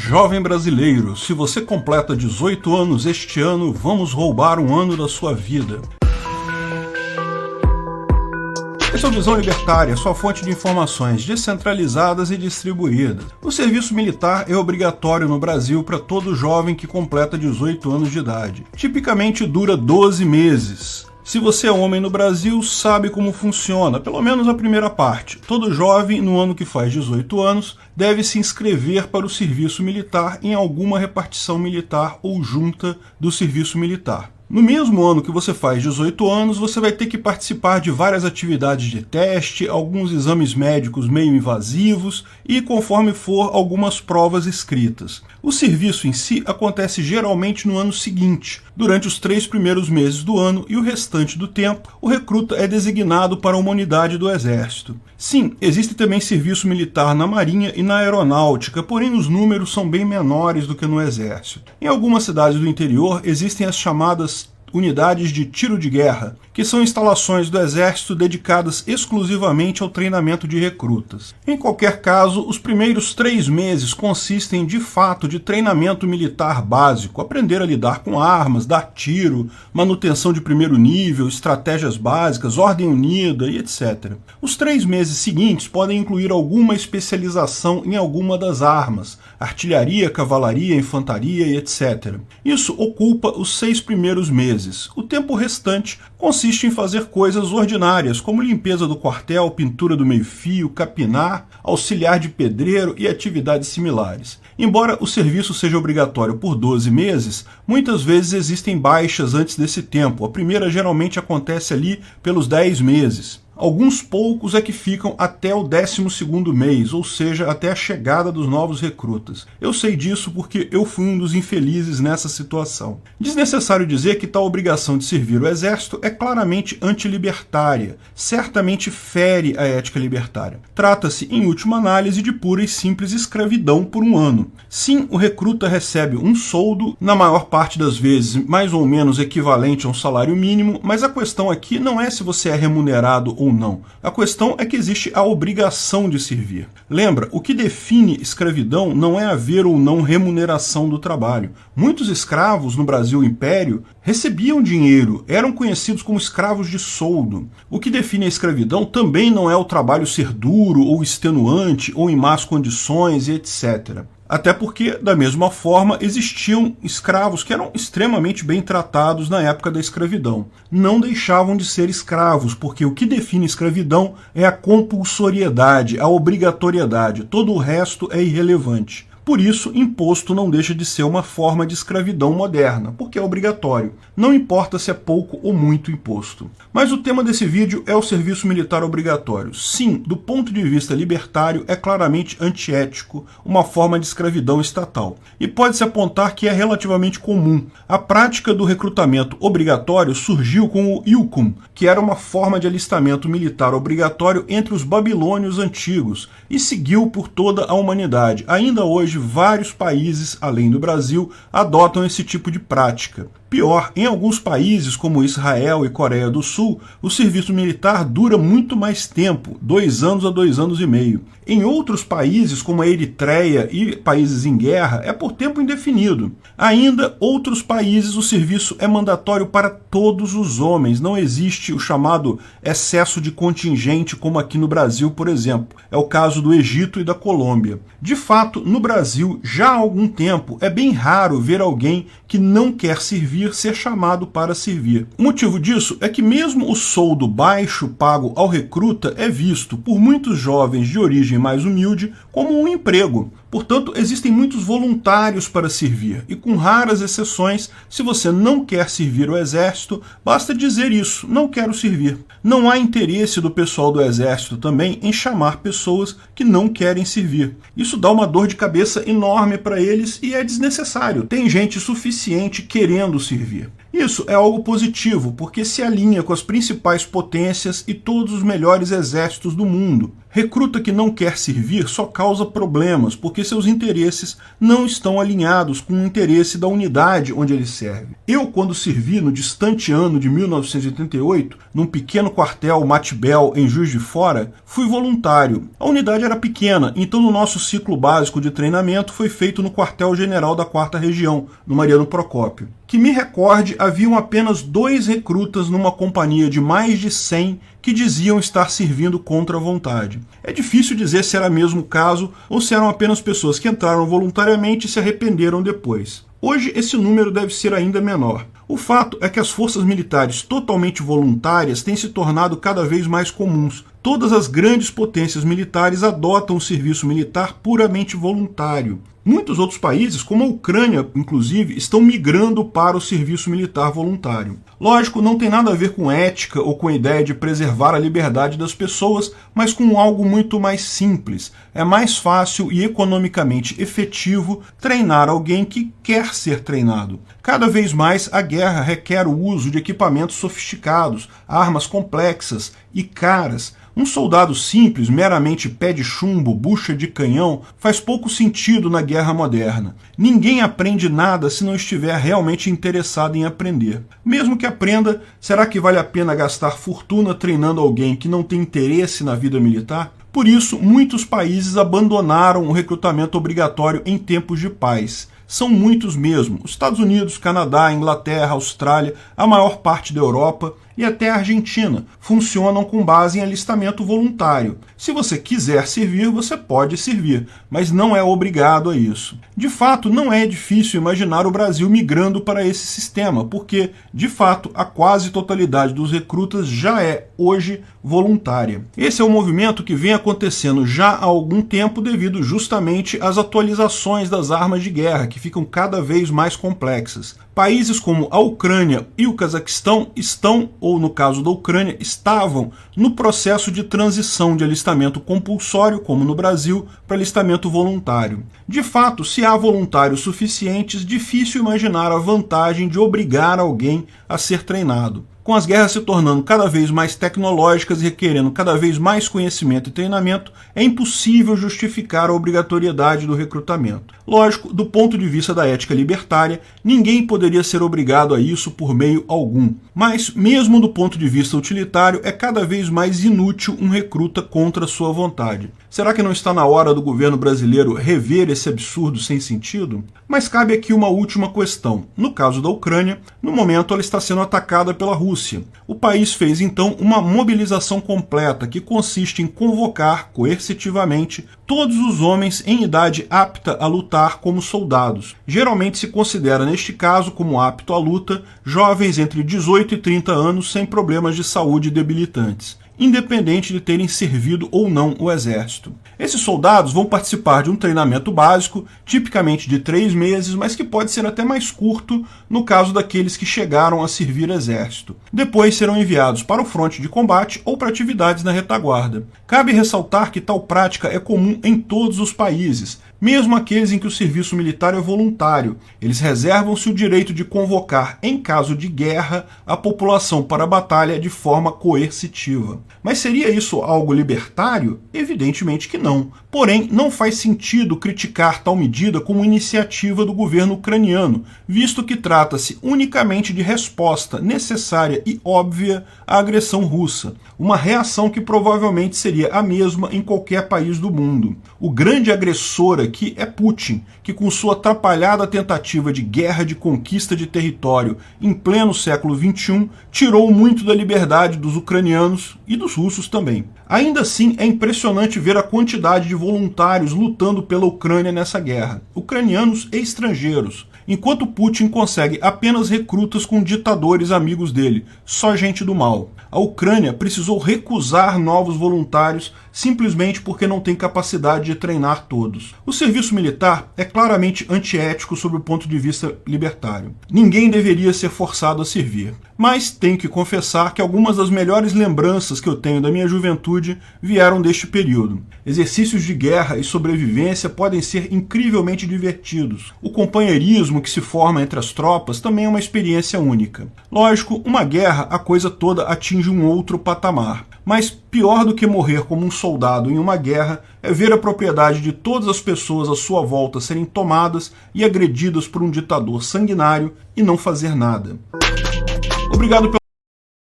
Jovem brasileiro, se você completa 18 anos este ano, vamos roubar um ano da sua vida. Essa é a Visão Libertária, sua fonte de informações descentralizadas e distribuídas. O serviço militar é obrigatório no Brasil para todo jovem que completa 18 anos de idade. Tipicamente dura 12 meses. Se você é homem no Brasil, sabe como funciona, pelo menos a primeira parte. Todo jovem, no ano que faz 18 anos, deve se inscrever para o serviço militar em alguma repartição militar ou junta do serviço militar. No mesmo ano que você faz 18 anos, você vai ter que participar de várias atividades de teste, alguns exames médicos meio invasivos e, conforme for, algumas provas escritas. O serviço em si acontece geralmente no ano seguinte, durante os 3 primeiros meses do ano, e o restante do tempo, o recruta é designado para uma unidade do Exército. Sim, existe também serviço militar na Marinha e na Aeronáutica, porém os números são bem menores do que no Exército. Em algumas cidades do interior existem as chamadas unidades de tiro de guerra, que são instalações do Exército dedicadas exclusivamente ao treinamento de recrutas. Em qualquer caso, os primeiros 3 meses consistem de fato de treinamento militar básico, aprender a lidar com armas, dar tiro, manutenção de primeiro nível, estratégias básicas, ordem unida e etc. Os 3 meses seguintes podem incluir alguma especialização em alguma das armas, artilharia, cavalaria, infantaria e etc. Isso ocupa os 6 primeiros meses. O tempo restante consiste em fazer coisas ordinárias, como limpeza do quartel, pintura do meio-fio, capinar, auxiliar de pedreiro e atividades similares. Embora o serviço seja obrigatório por 12 meses, muitas vezes existem baixas antes desse tempo. A primeira geralmente acontece ali pelos 10 meses. Alguns poucos é que ficam até o 12º mês, ou seja, até a chegada dos novos recrutas. Eu sei disso porque eu fui um dos infelizes nessa situação. Desnecessário dizer que tal obrigação de servir o Exército é claramente antilibertária, certamente fere a ética libertária. Trata-se, em última análise, de pura e simples escravidão por um ano. Sim, o recruta recebe um soldo, na maior parte das vezes mais ou menos equivalente a um salário mínimo, mas a questão aqui não é se você é remunerado ou não. A questão é que existe a obrigação de servir. Lembra, o que define escravidão não é haver ou não remuneração do trabalho. Muitos escravos no Brasil Império recebiam dinheiro, eram conhecidos como escravos de soldo. O que define a escravidão também não é o trabalho ser duro ou extenuante ou em más condições e etc. Até porque, da mesma forma, existiam escravos que eram extremamente bem tratados na época da escravidão. Não deixavam de ser escravos, porque o que define escravidão é a compulsoriedade, a obrigatoriedade. Todo o resto é irrelevante. Por isso, imposto não deixa de ser uma forma de escravidão moderna, porque é obrigatório. Não importa se é pouco ou muito imposto. Mas o tema desse vídeo é o serviço militar obrigatório. Sim, do ponto de vista libertário, é claramente antiético, uma forma de escravidão estatal. E pode-se apontar que é relativamente comum. A prática do recrutamento obrigatório surgiu com o Ilkum, que era uma forma de alistamento militar obrigatório entre os babilônios antigos, e seguiu por toda a humanidade. Ainda hoje, vários países, além do Brasil, adotam esse tipo de prática. Pior, em alguns países como Israel e Coreia do Sul, o serviço militar dura muito mais tempo, 2 anos a 2 anos e meio. Em outros países, como a Eritreia e países em guerra, é por tempo indefinido. Ainda, outros países, o serviço é mandatório para todos os homens. Não existe o chamado excesso de contingente, como aqui no Brasil, por exemplo. É o caso do Egito e da Colômbia. De fato, no Brasil, já há algum tempo, é bem raro ver alguém que não quer servir ser chamado para servir. O motivo disso é que mesmo o soldo baixo pago ao recruta é visto por muitos jovens de origem mais humilde como um emprego. Portanto, existem muitos voluntários para servir, e com raras exceções, se você não quer servir o Exército, basta dizer isso, não quero servir. Não há interesse do pessoal do Exército também em chamar pessoas que não querem servir. Isso dá uma dor de cabeça enorme para eles e é desnecessário. Tem gente suficiente querendo servir. Isso é algo positivo, porque se alinha com as principais potências e todos os melhores exércitos do mundo. Recruta que não quer servir só causa problemas, porque seus interesses não estão alinhados com o interesse da unidade onde ele serve. Eu, quando servi no distante ano de 1988, num pequeno quartel Matibel, em Juiz de Fora, fui voluntário. A unidade era pequena, então o nosso ciclo básico de treinamento foi feito no quartel-general da 4ª Região, no Mariano Procópio. Que me recorde, haviam apenas 2 recrutas numa companhia de mais de 100 que diziam estar servindo contra a vontade. É difícil dizer se era mesmo o caso ou se eram apenas pessoas que entraram voluntariamente e se arrependeram depois. Hoje esse número deve ser ainda menor. O fato é que as forças militares totalmente voluntárias têm se tornado cada vez mais comuns. Todas as grandes potências militares adotam o serviço militar puramente voluntário. Muitos outros países, como a Ucrânia, inclusive, estão migrando para o serviço militar voluntário. Lógico, não tem nada a ver com ética ou com a ideia de preservar a liberdade das pessoas, mas com algo muito mais simples. É mais fácil e economicamente efetivo treinar alguém que quer ser treinado. Cada vez mais a guerra requer o uso de equipamentos sofisticados, armas complexas e caras. Um soldado simples, meramente pé de chumbo, bucha de canhão, faz pouco sentido na guerra moderna. Ninguém aprende nada se não estiver realmente interessado em aprender. Mesmo que aprenda, será que vale a pena gastar fortuna treinando alguém que não tem interesse na vida militar? Por isso, muitos países abandonaram o recrutamento obrigatório em tempos de paz. São muitos mesmo. Os Estados Unidos, Canadá, Inglaterra, Austrália, a maior parte da Europa e até a Argentina funcionam com base em alistamento voluntário. Se você quiser servir, você pode servir, mas não é obrigado a isso. De fato, não é difícil imaginar o Brasil migrando para esse sistema, porque, de fato, a quase totalidade dos recrutas já é, hoje, voluntária. Esse é um movimento que vem acontecendo já há algum tempo devido justamente às atualizações das armas de guerra, que ficam cada vez mais complexas. Países como a Ucrânia e o Cazaquistão estão, ou no caso da Ucrânia, estavam no processo de transição de alistamento compulsório, como no Brasil, para alistamento voluntário. De fato, se há voluntários suficientes, difícil imaginar a vantagem de obrigar alguém a ser treinado. Com as guerras se tornando cada vez mais tecnológicas e requerendo cada vez mais conhecimento e treinamento, é impossível justificar a obrigatoriedade do recrutamento. Lógico, do ponto de vista da ética libertária, ninguém poderia ser obrigado a isso por meio algum. Mas, mesmo do ponto de vista utilitário, é cada vez mais inútil um recruta contra sua vontade. Será que não está na hora do governo brasileiro rever esse absurdo sem sentido? Mas cabe aqui uma última questão. No caso da Ucrânia, no momento ela está sendo atacada pela Rússia. O país fez então uma mobilização completa que consiste em convocar coercitivamente todos os homens em idade apta a lutar como soldados. Geralmente se considera neste caso como apto à luta jovens entre 18 e 30 anos sem problemas de saúde debilitantes, independente de terem servido ou não o exército. Esses soldados vão participar de um treinamento básico, tipicamente de 3 meses, mas que pode ser até mais curto no caso daqueles que chegaram a servir exército. Depois serão enviados para o fronte de combate ou para atividades na retaguarda. Cabe ressaltar que tal prática é comum em todos os países, mesmo aqueles em que o serviço militar é voluntário. Eles reservam-se o direito de convocar, em caso de guerra, a população para a batalha de forma coercitiva. Mas seria isso algo libertário? Evidentemente que não. Porém, não faz sentido criticar tal medida como iniciativa do governo ucraniano, visto que trata-se unicamente de resposta necessária e óbvia à agressão russa, uma reação que provavelmente seria a mesma em qualquer país do mundo. O grande agressor aqui é Putin, que com sua atrapalhada tentativa de guerra de conquista de território em pleno século XXI, tirou muito da liberdade dos ucranianos e dos russos também. Ainda assim, é impressionante ver a quantidade de voluntários lutando pela Ucrânia nessa guerra, ucranianos e estrangeiros, enquanto Putin consegue apenas recrutas com ditadores amigos dele, só gente do mal. A Ucrânia precisou recusar novos voluntários simplesmente porque não tem capacidade de treinar todos. O serviço militar é claramente antiético sob o ponto de vista libertário. Ninguém deveria ser forçado a servir. Mas tenho que confessar que algumas das melhores lembranças que eu tenho da minha juventude vieram deste período. Exercícios de guerra e sobrevivência podem ser incrivelmente divertidos. O companheirismo que se forma entre as tropas também é uma experiência única. Lógico, uma guerra, a coisa toda atinge um outro patamar. Mas pior do que morrer como um soldado em uma guerra é ver a propriedade de todas as pessoas à sua volta serem tomadas e agredidas por um ditador sanguinário e não fazer nada. Obrigado pela